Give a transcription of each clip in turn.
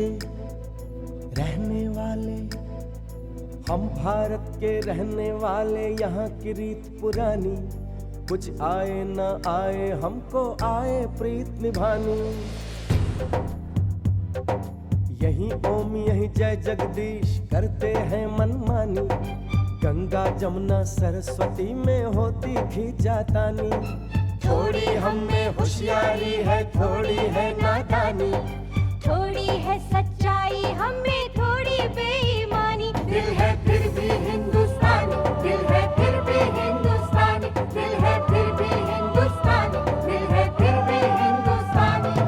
के रहने वाले, हम भारत के रहने वाले, यहाँ की रीत पुरानी, कुछ आए न आए हमको आए प्रीत निभानी। यही ओम यही जय जगदीश करते हैं मनमानी, गंगा जमुना सरस्वती में होती खींचातानी। थोड़ी हम में होशियारी है, थोड़ी है नादानी, थोड़ी है सच्चाई हमें थोड़ी बेईमानी। दिल है फिर भी हिंदुस्तानी, दिल है फिर भी हिंदुस्तानी, दिल है फिर भी हिंदुस्तानी, दिल है फिर भी हिंदुस्तानी।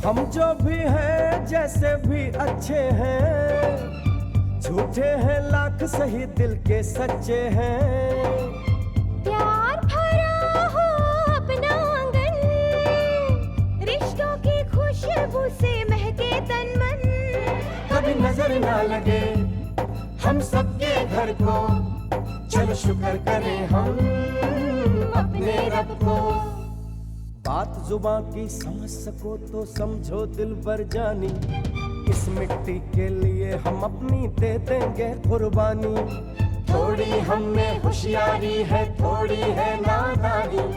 हम जो भी हैं जैसे भी अच्छे हैं, झूठे हैं लाख सही दिल के सच्चे हैं। प्यार भरा हो अपना आंगन, रिश्तों की खुशबू से महके तन मन। कभी नजर ना लगे हम सबके घर को, चलो शुक्र करें हम अपने रब को। बात जुबां की समझ सको तो समझो दिल भर जानी, इस मिट्टी के लिए हम अपनी दे देंगे कुर्बानी। थोड़ी हम में होशियारी है, थोड़ी है नादानी,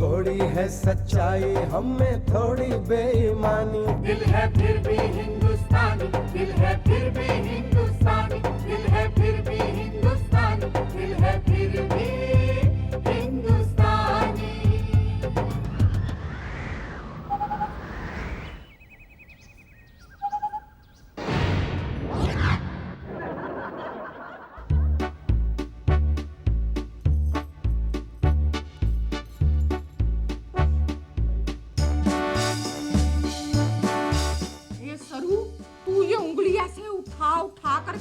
थोड़ी है सच्चाई हम में थोड़ी बेईमानी। दिल है फिर भी हिंदुस्तानी, दिल है फिर भी हिंदुस्तानी, दिल है फिर भी हिंदुस्तानी, दिल है फिर भी हिंदुस्तानी।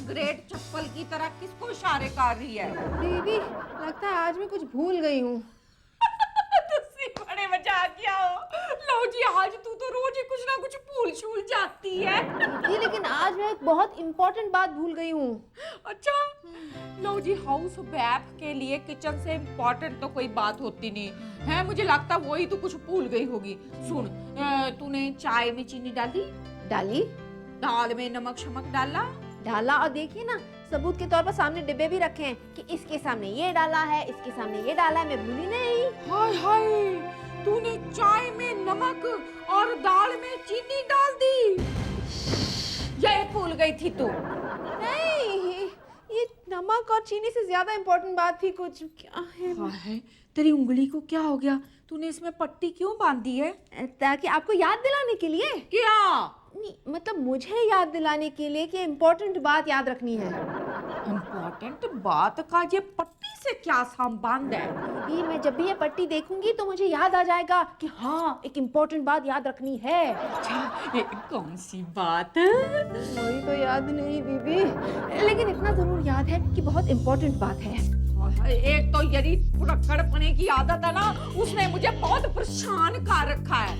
ग्रेट चप्पल की तरह किसको इशारे कर रही है? दीदी लगता है आज मैं कुछ भूल गई हूँ। तुसी बड़े मजाक किया हो। लो जी, आज तू तो रोज ही कुछ ना कुछ भूल छूल जाती है। जी लेकिन आज मैं एक बहुत इम्पोर्टेंट बात भूल गई हूँ। अच्छा, लो जी, हाउस वाइफ के लिए किचन से इम्पोर्टेंट तो कोई बात होती नहीं है। मुझे लगता वही तू कुछ भूल गई होगी। सुन, तूने चाय में चीनी डाली? डाली। दाल में नमक शमक डाला? डाला। और देखिए ना, सबूत के तौर पर सामने डिब्बे भी रखे हैं कि इसके सामने ये डाला है, इसके सामने ये डाला है, मैं भूली नहीं। हाय हाय, तूने चाय में नमक और दाल में चीनी डाल दी। ये भूल गई थी तू? नहीं, ये नमक और चीनी से ज्यादा इम्पोर्टेंट बात थी कुछ। क्या है? हाय, तेरी उंगली को क्या हो गया? तूने इसमें पट्टी क्यों बांधी है? ताकि आपको याद दिलाने के लिए। क्या? नहीं, मतलब मुझे याद दिलाने के लिए कि इम्पोर्टेंट बात याद रखनी है। इम्पोर्टेंट बात का ये पट्टी से क्या संबंध है? ये मैं जब भी ये पट्टी देखूंगी तो मुझे याद आ जाएगा कि हाँ, एक इम्पोर्टेंट बात याद रखनी है। अच्छा, ये कौन सी बात? वही तो याद नहीं दीदी, लेकिन इतना जरूर याद है कि बहुत इम्पोर्टेंट बात है। एक तो यदि पुरक्कड़पने की आदत है ना, उसने मुझे बहुत परेशान कर रखा है।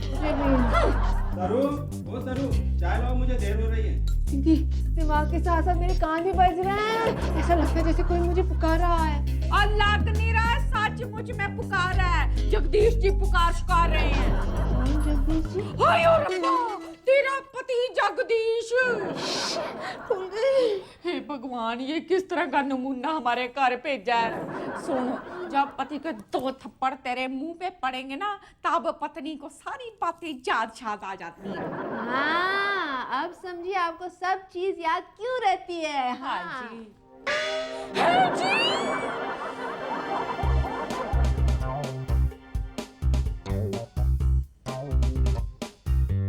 सरू, ओ सरू, चाय लाओ, मुझे देर हो रही है। दीदी, दिमाग के साथ साथ मेरे कान भी बज रहे हैं। ऐसा लगता है जैसे कोई मुझे पुकार रहा है। और लग नहीं रहा है सचमुच में पुकार रहा है। जगदीश जी पुकार रहे हैं। जगदीश जी? हाय और रब्बा, तेरा पति जगदीश। खुल गई। हे भगवान, ये किस तरह का नमूना हमारे घर भेजा है। सुन, जब पति के 2 थप्पड़ तेरे मुंह पे पड़ेंगे ना, तब पत्नी को सारी बातें याद आ जाती है। हाँ, अब समझिए आपको सब चीज याद क्यों रहती है। हाँ हाँ जी। हाँ जी।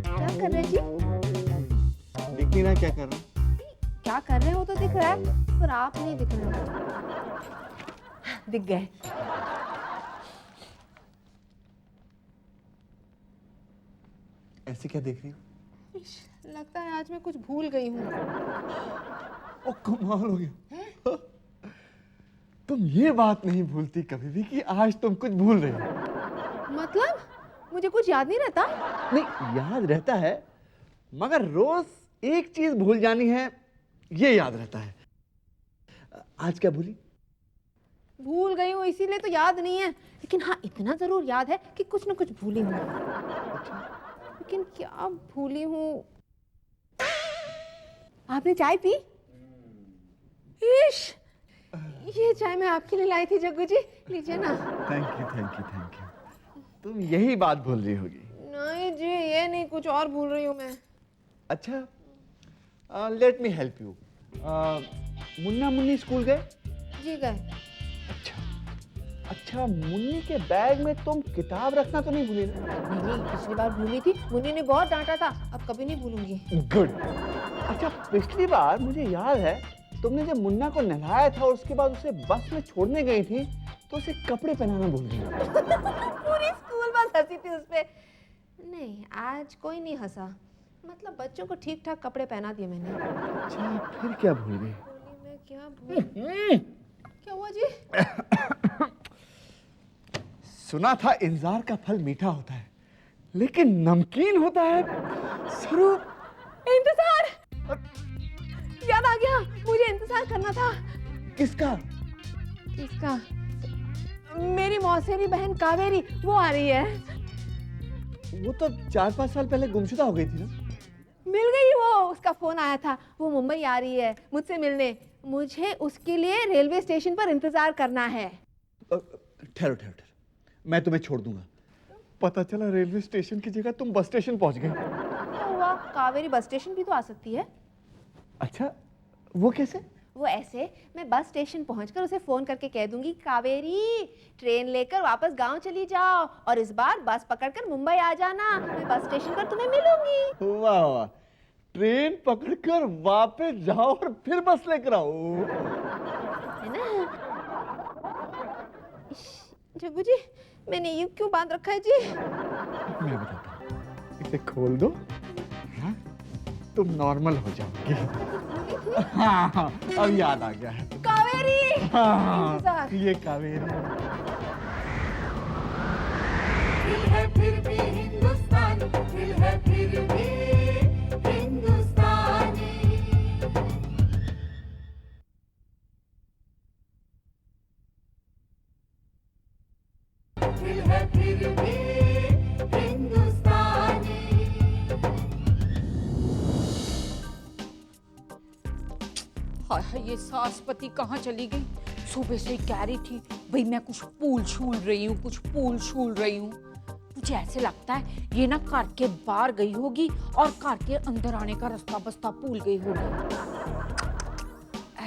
क्या कर रहे हैं जी? दिख नहीं रहा क्या कर रहा हूँ? क्या कर रहे हो तो दिख रहा है, पर आप नहीं दिख रहे हो। दिख गए। ऐसे क्या देख रही हो? लगता है आज मैं कुछ भूल गई हूँ। ओ कमाल हो गया। तुम ये बात नहीं भूलती कभी भी कि आज तुम कुछ भूल रही हो। मतलब मुझे कुछ याद नहीं रहता? नहीं, याद रहता है, मगर रोज एक चीज भूल जानी है, ये याद रहता है। आज क्या भूली? भूल गई हूँ इसीलिए तो याद नहीं है, लेकिन हाँ इतना जरूर याद है कि कुछ न कुछ भूली हूँ। लेकिन क्या भूली हूँ? आपने चाय पी? इश, ये चाय मैं आपके लिए लाई थी जग्गू जी, लीजिए ना। Thank you thank you thank you. तुम यही बात भूल रही होगी। नहीं जी, ये नहीं, कुछ और भूल रही हूँ मैं। अच्छा, let me help you. Munna Munni school गए? जी गए। अच्छा अच्छा, मुन्नी के बैग में तुम किताब रखना तो नहीं भूली ना? नहीं, पिछली बार भूली थी, मुन्नी ने बहुत डांटा था, अब कभी नहीं भूलूंगी। गुड। अच्छा, पिछली बार मुझे याद है तुमने जब मुन्ना को नहलाया था और उसके बाद उसे बस में छोड़ने गई थी तो उसे कपड़े पहनाना भूल गई। पूरी स्कूल बस हंसी थी उस पे। नहीं, आज कोई नहीं हंसा, मतलब बच्चों को ठीक ठाक कपड़े पहना दिए मैंने। अच्छा, फिर क्या भूल गई? मैं क्या भूल, क्या हुआ जी? सुना था इंतजार का फल मीठा होता है, लेकिन नमकीन होता है। स्वरूप, इंतजार, याद आ गया, मुझे इंतजार करना था। किसका? किसका? मेरी मौसेरी बहन कावेरी, वो आ रही है। वो तो 4-5 साल पहले गुमशुदा हो गई थी ना? मिल गई वो, उसका फोन आया था, वो मुंबई आ रही है मुझसे मिलने। मुझे उसके लिए रेलवे स्टेशन पर इंतजार करना है। ठहरो ठहरो ठहरो, मैं तुम्हें छोड़ दूंगा। पता चला रेलवे स्टेशन की जगह तुम बस स्टेशन पहुंच गए। क्या हुआ, कावेरी बस स्टेशन भी तो आ सकती है। अच्छा, वो कैसे? वो ऐसे, मैं बस स्टेशन पहुंचकर उसे फोन करके कह दूंगी, कावेरी ट्रेन लेकर वापस गांव चली जाओ और इस बार बस पकड़कर मुंबई आ जाना, मैं बस स्टेशन पर तुम्हें मिलूंगी। वाह वाह, ट्रेन पकड़कर वापस जाओ और फिर बस लेकर आओ, है ना? जग्गू जी, मैंने ये क्यों बांध रखा है जी? मैं बताता हूँ, इसे खोल दो, हाँ? तुम नॉर्मल हो जाओगी। हाँ, अब याद आ गया है। कावेरी, हाँ, इंतजार। ये कावेरी। दिल है फिर भी हिंदुस्तानी, दिल है फिर भी हिंदुस्तानी। दिल है फिर भी हिंदुस्तानी। हाय हाय, ये सासपति कहाँ चली गई? सुबह से कह रही थी भाई मैं कुछ पूल छूल रही हूँ, कुछ पूल छूल रही हूँ। मुझे ऐसे लगता है ये ना घर के बाहर गई होगी और घर के अंदर आने का रास्ता बस्ता भूल गई होगी।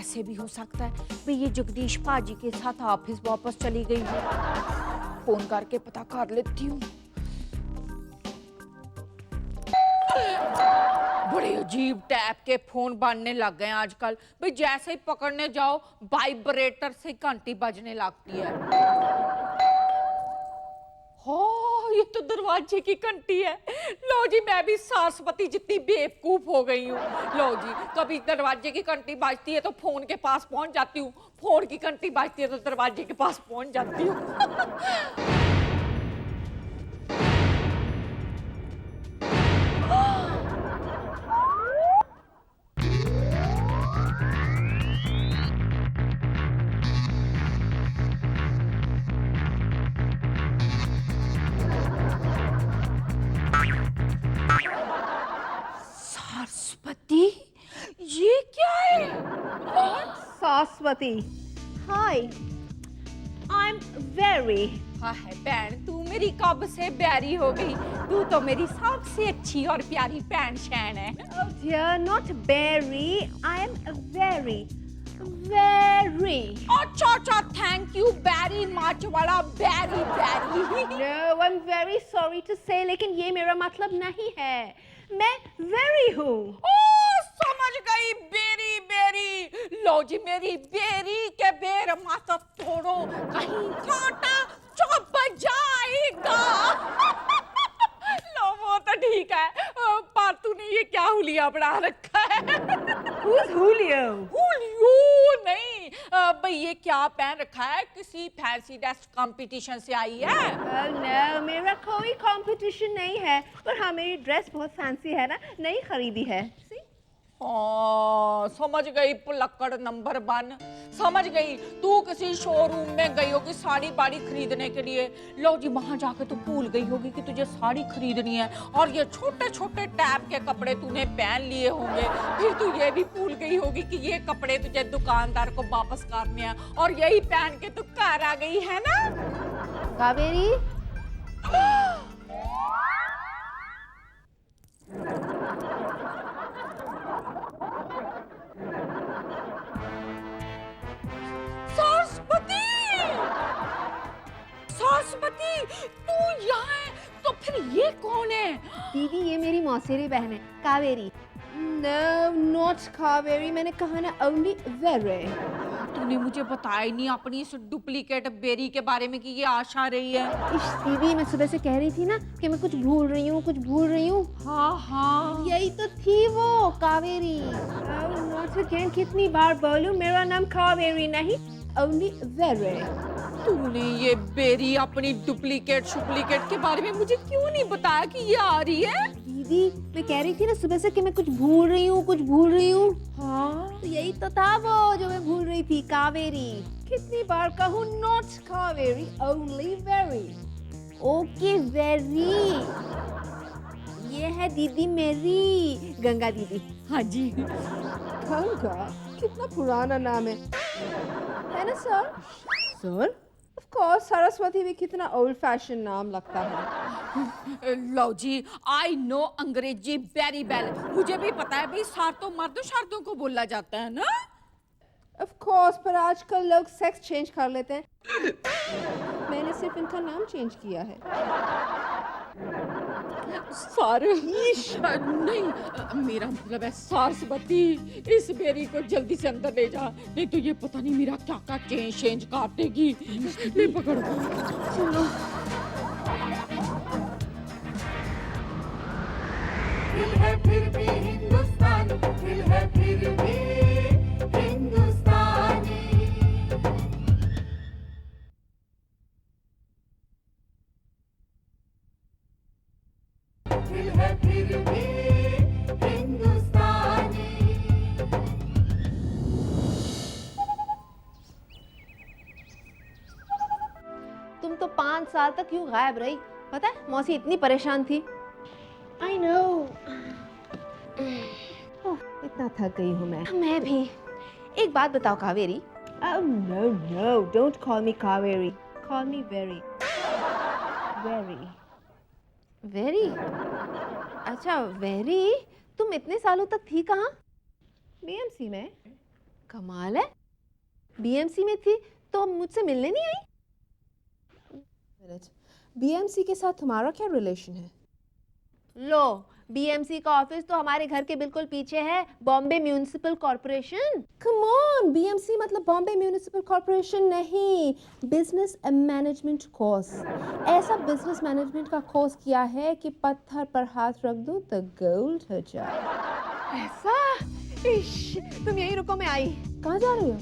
ऐसे भी हो सकता है भाई ये जगदीश पाजी के साथ ऑफिस वापस चली गई हो। फोन करके पता कर लेती हूँ। बड़े अजीब टाइप के फोन बनने लग गए हैं आजकल। भाई जैसे ही पकड़ने जाओ वाइब्रेटर से घंटी बजने लगती है। हाँ, ये तो दरवाजे की घंटी है। लो जी, मैं भी सासपति जितनी बेवकूफ हो गई हूँ। लो जी, कभी दरवाजे की घंटी बजती है तो फोन के पास पहुंच जाती हूँ, फोन की घंटी बजती है तो दरवाजे के पास पहुंच जाती हूँ। सरस्वती, ये क्या है? सास्वती, हाय, आई एम वेरी। हाँ है बहन, तू मेरी कब से प्यारी हो गई। तू तो मेरी सबसे अच्छी और प्यारी बहन शहन है। Oh dear, not berry, I am very, very. अच्छा अच्छा, थैंक यू वेरी मच वाला very very. No, I'm very sorry to say, लेकिन ये मेरा मतलब नहीं है। मैं very हूँ। ओ समझ गई, बेरी बेरी। लो जी, मेरी बेरी के बेर मत तोड़ो, कहीं कांटा चुभ जाएगा। लो वो तो ठीक है, पर तूने ये क्या हुलिया बना रखा है? Who's Julio? हुलियो नहीं, भाई ये क्या पहन रखा है? किसी फैंसी ड्रेस कंपटीशन से आई है? Oh no, मेरा कोई कंपटीशन नहीं है, पर हाँ मेरी ड्रेस बहुत फैंसी है ना, नई खरीदी है। See? हाँ, समझ गई पुलक्कड़ नंबर 1। समझ गई, तू किसी शोरूम में गई होगी साड़ी बाड़ी खरीदने के लिए। लो जी, वहां जाके तू भूल गई होगी कि तुझे साड़ी खरीदनी है, और ये छोटे छोटे टैप के कपड़े तूने पहन लिए होंगे। फिर तू ये भी भूल गई होगी कि ये कपड़े तुझे दुकानदार को वापस करने हैं, और यही पहन के तू घर आ गई है ना। कावेरी, सरस्वती, सरस्वती, तू यहाँ है तो फिर ये कौन है? दीदी ये मेरी मौसेरी बहन है कावेरी। No, not कावेरी, मैंने कहा ना only very। तूने मुझे बताया ही नहीं अपनी इस डुप्लीकेट बेरी के बारे में कि ये आशा रही है। इश दीदी, मैं सुबह से कह रही थी ना कि मैं कुछ भूल रही हूँ, कुछ भूल रही हूँ। हाँ हाँ, यही तो थी वो कावेरी। नॉट अगेन, कितनी बार बोलूं मेरा नाम कावेरी नहीं, only very। तूने ये बेरी अपनी डुप्लीकेट शुप्लीकेट के बारे में मुझे क्यों नहीं बताया कि ये आ रही है? दीदी मैं कह रही थी ना सुबह से कि मैं कुछ भूल रही हूँ, कुछ भूल रही हूँ। हाँ, तो यही तो था वो जो मैं भूल रही थी, कावेरी। कितनी बार कहूँ not Kaveri, only very. Okay very. ये है दीदी मेरी, गंगा दीदी। हाँ जी। गंगा, कितना पुराना नाम है ना sir? Sir? Of course, Saraswati भी कितना ओल्ड फैशन नाम लगता है। लो जी, आई नो अंग्रेजी वेरी वेल। मुझे भी पता है भाई, सार तो मर्दों शार्दों को बोला जाता है ना। ऑफ कोर्स, पर आजकल लोग सेक्स चेंज कर लेते हैं। मैंने सिर्फ इनका नाम चेंज किया है। सार नहीं, मेरा मतलब है सरस्वती, इस बेरी को जल्दी से अंदर ले जा, नहीं तो ये पता नहीं मेरा क्या क्या चेंज काटेगी। ले पकड़ो। चलो। दिल है फिर भी हिंदुस्तानी, दिल है फिर भी हिंदुस्तानी। दिल है फिर भी हिंदुस्तानी। तुम तो 5 साल तक क्यों गायब रही? पता है मौसी इतनी परेशान थी। I know। इतना थक गई हूँ मैं भी। एक बात बताओ Kaveri. Oh no no, don't call me Kaveri, call me very। very? अच्छा very? तुम इतने सालों तक थी कहाँ? BMC में। कमाल है, BMC में थी तो मुझसे मिलने नहीं आई? BMC के साथ तुम्हारा क्या रिलेशन है? लो, BMC का ऑफिस तो हमारे घर के बिल्कुल पीछे है, Bombay municipal corporation. Come on, BMC मतलब बॉम्बे म्यूनिसिपल कॉर्पोरेशन नहीं, बिजनेस मैनेजमेंट कोर्स। ऐसा बिजनेस मैनेजमेंट का कोर्स किया है कि पत्थर पर हाथ रख दो तो गोल्ड हो जाए। ऐसा? इश, तुम यहीं रुको, मैं आई। कहाँ जा रही हो?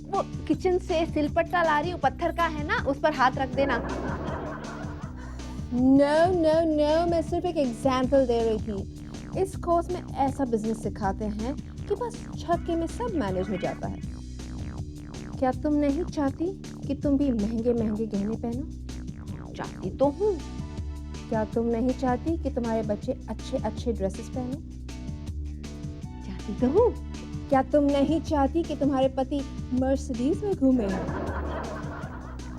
वो किचन से सिलपट्टा ला रही हूँ, पत्थर का है ना, उस पर हाथ रख देना। No, मैं सिर्फ एक एग्जाम्पल दे रही थी। इस कोर्स में ऐसा बिजनेस सिखाते हैं कि बस झटके में सब मैनेज हो जाता है। क्या तुम नहीं चाहती कि तुम भी महंगे महंगे गहने पहनो? चाहती तो हूँ। क्या तुम नहीं चाहती कि तुम्हारे बच्चे अच्छे अच्छे ड्रेसेस पहने? चाहती तो हूँ। क्या तुम नहीं चाहती कि तुम्हारे पति मर्सिडीज में घूमे?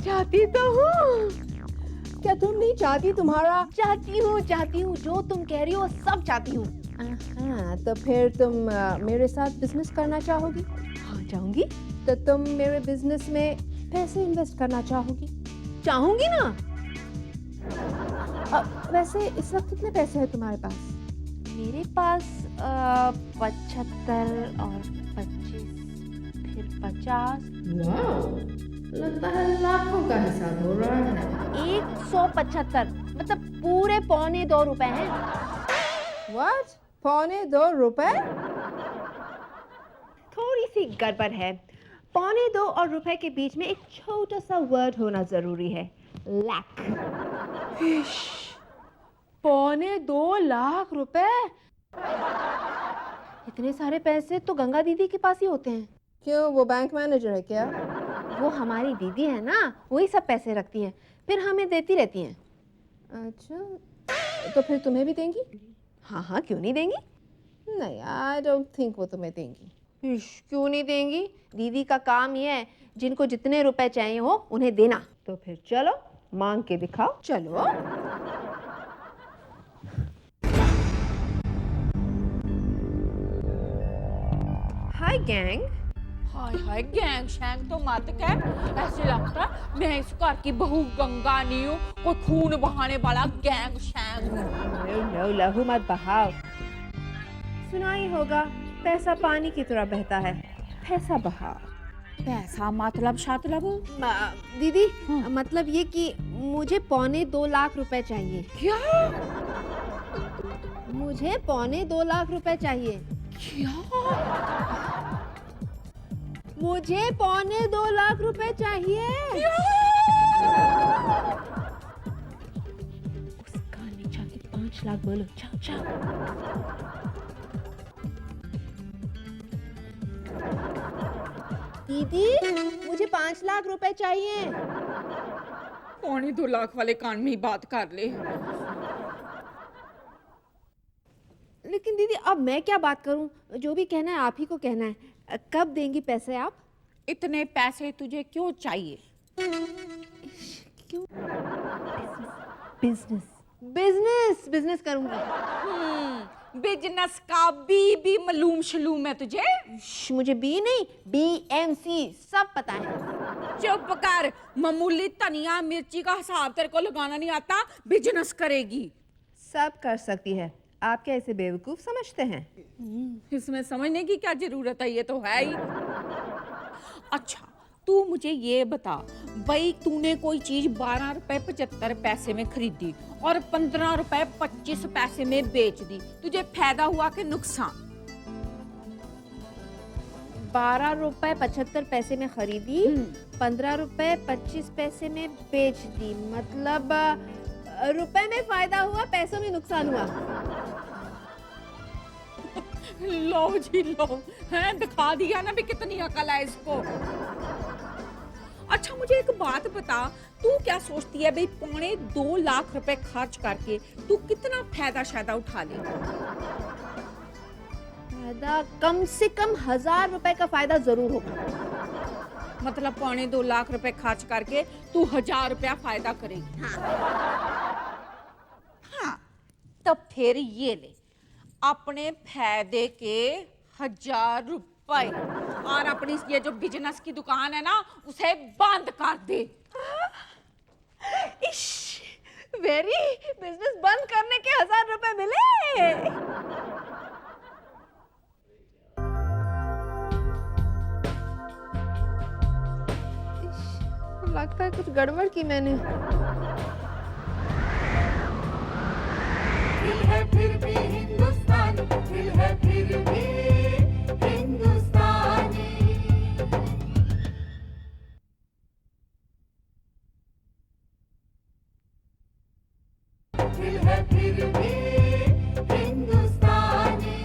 चाहती तो हूँ। क्या तुम नहीं चाहती तुम्हारा? चाहती हूँ, जो तुम कह रही हो सब चाहती हूँ। हाँ, तो फिर तुम मेरे साथ बिजनेस करना चाहोगी? हाँ, चाहूंगी। तो तुम मेरे बिजनेस में पैसे इन्वेस्ट करना चाहोगी? चाहूंगी ना। वैसे इस वक्त कितने पैसे हैं तुम्हारे पास? मेरे पास 75 और 25 फिर 50। लगता है लाखों का हिसाब हो रहा है। 175 मतलब पूरे 1.25 रुपए हैं। What? 1.25 रुपए? थोड़ी सी गड़बड़ है। 1.25 और रुपए के बीच में एक छोटा सा वर्ड होना जरूरी है, लाख। 2.25 लाख रुपए? इतने सारे पैसे तो गंगा दीदी के पास ही होते हैं। क्यों, वो बैंक मैनेजर है क्या? वो हमारी दीदी है ना, वही सब पैसे रखती हैं, फिर हमें देती रहती हैं। अच्छा, तो फिर तुम्हें भी देंगी? हाँ हाँ, क्यों नहीं देंगी? नहीं, आई डोंट थिंक वो तुम्हें देंगी। क्यों नहीं देंगी? दीदी का काम ये है, जिनको जितने रुपए चाहिए हो उन्हें देना। तो फिर चलो मांग के दिखाओ। चलो। हाय गैंग। हाय हाय, गैंग शैंग तो मत कह, ऐसे लगता है मैं इस घर की बहू गंगा नहीं हूँ, कोई खून बहाने वाला गैंग शैंग हूँ। नो, लहू मत बहाओ। सुना ही होगा, पैसा पानी की तरह बहता है, पैसा बहाओ। पैसा मतलब शातलब? दीदी, मतलब ये कि मुझे 2.25 लाख रुपए चाहिए। क्या? मुझे 2.25 लाख रुपए चाहिए। क्या? मुझे 2.25 लाख रुपए चाहिए। उस कान में जाके 5 लाख बोलो। जाओ जाओ। दीदी, मुझे 5 लाख रुपए चाहिए। 2.25 लाख वाले कान में ही बात कर ले। लेकिन दीदी, अब मैं क्या बात करूं? जो भी कहना है आप ही को कहना है। कब देंगी पैसे आप? इतने पैसे तुझे क्यों चाहिए? क्यों? बिजनेस बिजनेस बिजनेस करूंगी। बिजनेस का बी मालूम शलूम है तुझे? मुझे बी नहीं, BMC सब पता है। चुप कर, मामूली धनिया मिर्ची का हिसाब तेरे को लगाना नहीं आता, बिजनेस करेगी। सब कर सकती है, आप क्या इसे बेवकूफ समझते हैं? इसमें समझने की क्या जरूरत है, ये तो है ही। अच्छा, तू मुझे ये बता भाई, तूने कोई चीज 12 रुपए 75 पैसे में खरीदी और 15 रुपए 25 पैसे में बेच दी, तुझे फायदा हुआ कि नुकसान? 12 रुपए 75 पैसे में खरीदी, 15 रुपए 25 पैसे में बेच दी, मतलब रुपए में फायदा हुआ, पैसों में नुकसान हुआ। लो जी लो, हैं, दिखा दिया ना भी कितनी अकल है इसको। अच्छा, मुझे एक बात बता, तू क्या सोचती है भाई 2.25 लाख रुपए खर्च करके तू कितना फायदा शायदा उठा ले? फायदा कम से कम 1000 रुपए का फायदा जरूर होगा। मतलब 2.25 लाख रुपए खर्च करके तू 1000 रुपया फायदा करेगी? हाँ, तो फिर ये ले अपने फायदे के 1000 रुपए और अपनी ये जो बिजनेस की दुकान है ना, उसे बंद कर दे। इश, वेरी, बिजनेस बंद करने के 1000 रुपए मिले। इश, लगता है कुछ गड़बड़ की मैंने। दिल है फिर भी हिंदुस्तानी, दिल है फिर भी हिंदुस्तानी। दिल है फिर भी हिंदुस्तानी।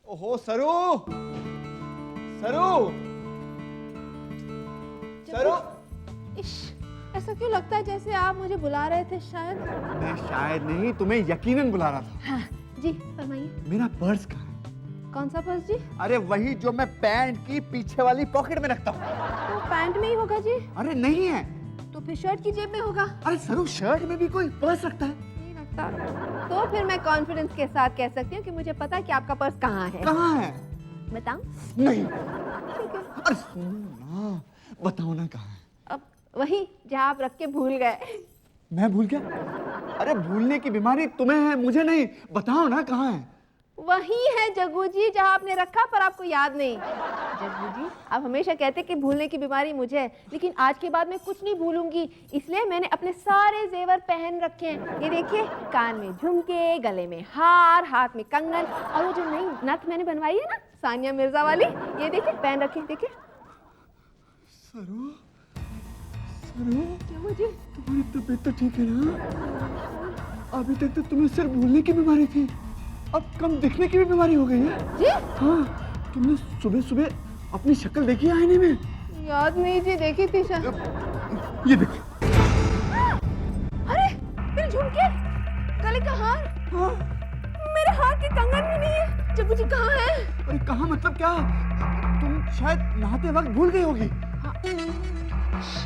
ओहो सरू, सरू, सरू। इश, ऐसा क्यों लगता है जैसे आप मुझे बुला रहे थे? शायद मैं शायद नहीं, तुम्हें यकीनन बुला रहा था। हाँ जी, फरमाइए। मेरा पर्स कहाँ है? कौन सा पर्स जी? अरे वही जो मैं पैंट की पीछे वाली पॉकेट में रखता हूँ। तो पैंट में ही होगा जी। अरे नहीं है। तो फिर शर्ट की जेब में होगा। अरे सरू, शर्ट में भी कोई पर्स रखता है? नहीं रखता। तो फिर मैं कॉन्फिडेंस के साथ कह सकती हूँ कि मुझे पता है कि आपका पर्स कहाँ है। कहाँ है? बताऊं? नहीं। ठीक है। अरे सुनो ना, बताओ ना कहाँ है। अब वही जहाँ आप रख के भूल गए। मैं भूल गया? अरे भूलने की बीमारी तुम्हें है, मुझे नहीं। बताओ ना कहाँ है। वही है जग्गू जी जहाँ आपने रखा पर आपको याद नहीं। जग्गू जी, आप हमेशा कहते कि भूलने की बीमारी मुझे है, लेकिन आज के बाद मैं कुछ नहीं भूलूंगी, इसलिए मैंने अपने सारे जेवर पहन रखे हैं। ये देखिए, कान में झुमके, गले में हार, हाथ में कंगन, और वो जो नई नथ मैंने बनवाई है ना, सानिया मिर्जा वाली, ये देखिए पहन रखी। देखिए सरू, सरू, जग्गू जी, तुम्हारी तबीयत तो ठीक है ना? अभी तक तो तुम्हें सिर्फ भूलने की बीमारी थी, अब कम दिखने की भी बीमारी हो गई है। जी हाँ, तुमने सुबह सुबह अपनी शक्ल देखी है आईने में? याद नहीं जी, देखी थी शायद। ये देखो। अरे मेरे झुमके, गले का हार, हाँ, मेरे हाथ के कंगन भी नहीं है। जग्गू जी कहाँ है? अरे कहाँ मतलब क्या? तुम शायद नहाते वक्त भूल गई होगी।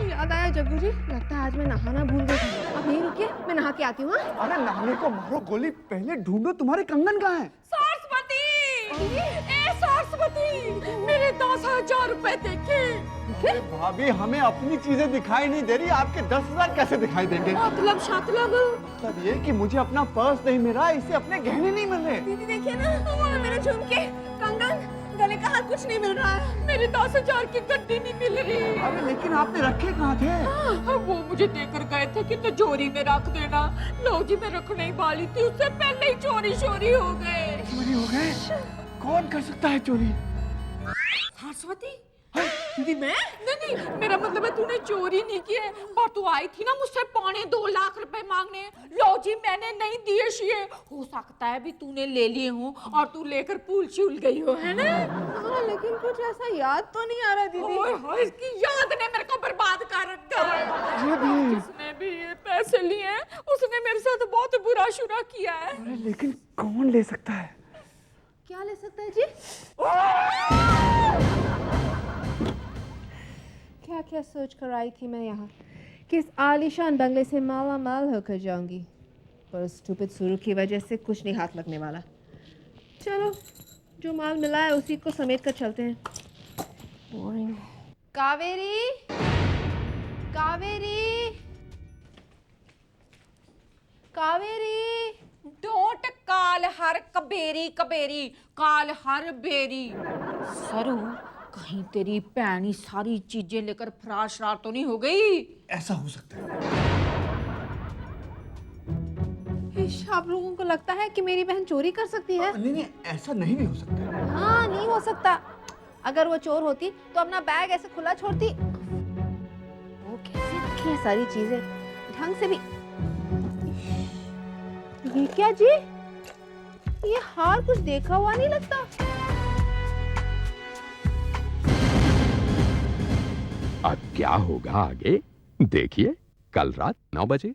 याद आया जग्गू जी, लगता है आज मैं नहाना भूल गई थी। आप यहीं रुकिए, मैं नहा के आती हूँ। हाँ? अरे नहाने को मारो गोली, पहले ढूंढो तुम्हारे कंगन कहाँ हैं? सरस्वती, ए सरस्वती, मेरे 10,000 रुपए देखे। अरे भाभी, हमें अपनी चीजें दिखाई नहीं दे रही, आपके 10,000 कैसे दिखाई देंगे? मतलब शातलब, मतलब ये कि मुझे अपना पर्स नहीं मिल रहा, इससे अपने गहने नहीं मिल रहे। दीदी देखिए ना, मेरे झुमके, कंगन, गले का हार कुछ नहीं मिल रहा है। मेरे 10,000 की गड्डी नहीं मिल रही। अरे लेकिन आपने रखे कहाँ थे? वो मुझे देकर गए थे कि तिजोरी में रख देना। लो जी, मैं रखने ही वाली थी, उससे पहले ही चोरी चोरी हो गए। चोरी हो गए? कौन कर सकता है चोरी? सरस्वती, दीदी मैं नहीं, मेरा मतलब है तूने चोरी नहीं की है, पर तू आई थी ना मुझसे 2.25 लाख रुपए मांगने। लो जी, मैंने नहीं दिए शिए। हो सकता है भी तूने ले लिए हो और तू लेकर पूल चूल गई हो, है ना? हाँ, लेकिन कुछ ऐसा याद तो नहीं आ रहा दीदी। ओए होए, इसकी याद ने मेरे को बर्बाद कर रखा है। जिसने भी ये पैसे लिए उसने मेरे साथ बहुत बुरा शुरा किया है। अरे लेकिन कौन ले सकता है? क्या ले सकता है जी? क्या क्या सोच कर आई थी मैं यहाँ, किस आलीशान बंगले से माला माल होकर जाऊंगी, पर स्टूपिड सुरु की वजह से कुछ नहीं हाथ लगने वाला। चलो, जो माल मिला है उसी को समेट कर चलते हैं। बोरिंग। कावेरी, कावेरी, कावेरी। डोंट काल हर कबेरी कबेरी, काल हर बेरी। सरू, कहीं तेरी भैन ही सारी चीजें लेकर फरार शरार तो नहीं हो गई? ऐसा हो सकता है। इश, आप लोगों को लगता है कि मेरी बहन चोरी कर सकती है? नहीं नहीं, ऐसा नहीं भी हो सकता। हाँ, नहीं हो सकता। अगर वो चोर होती तो अपना बैग ऐसे खुला छोड़ती। वो कैसे रखी है सारी चीजें ढंग से भी। ये क्या जी? ये हार कुछ देखा हुआ नहीं लगता। अब क्या होगा आगे देखिए, कल रात 9 बजे।